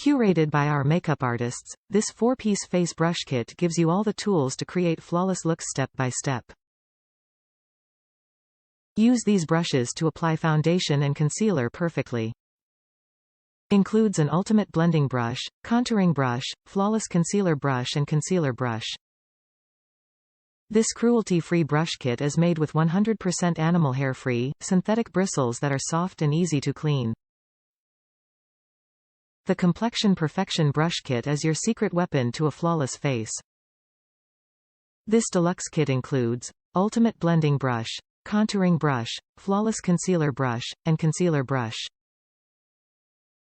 Curated by our makeup artists, this 4-piece face brush kit gives you all the tools to create flawless looks step by step. Use these brushes to apply foundation and concealer perfectly. Includes an ultimate blending brush, contouring brush, flawless concealer brush and concealer brush. This cruelty-free brush kit is made with 100% animal hair-free, synthetic bristles that are soft and easy to clean. The Complexion Perfection brush kit is your secret weapon to a flawless face. This deluxe kit includes ultimate blending brush, contouring brush, flawless concealer brush, and concealer brush.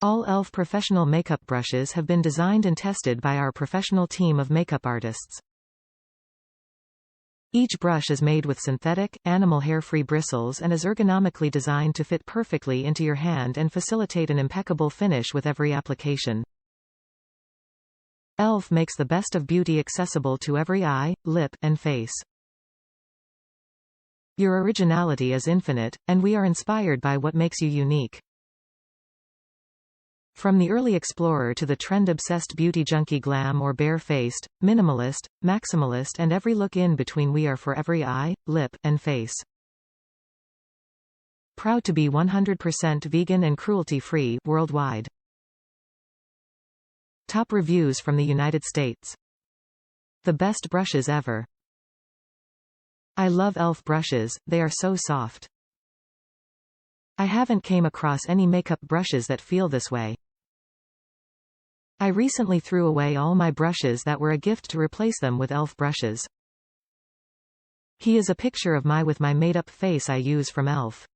All E.L.F Professional Makeup Brushes have been designed and tested by our professional team of makeup artists. Each brush is made with synthetic, animal hair-free bristles and is ergonomically designed to fit perfectly into your hand and facilitate an impeccable finish with every application. E.L.F makes the best of beauty accessible to every eye, lip, and face. Your originality is infinite, and we are inspired by what makes you unique. From the early explorer to the trend-obsessed beauty junkie glam or bare-faced, minimalist, maximalist and every look in between, we are for every eye, lip, and face. Proud to be 100% vegan and cruelty-free worldwide. Top reviews from the United States. The best brushes ever. I love E.L.F brushes, they are so soft. I haven't came across any makeup brushes that feel this way. I recently threw away all my brushes that were a gift to replace them with E.L.F brushes. He is a picture of my made-up face I use from E.L.F.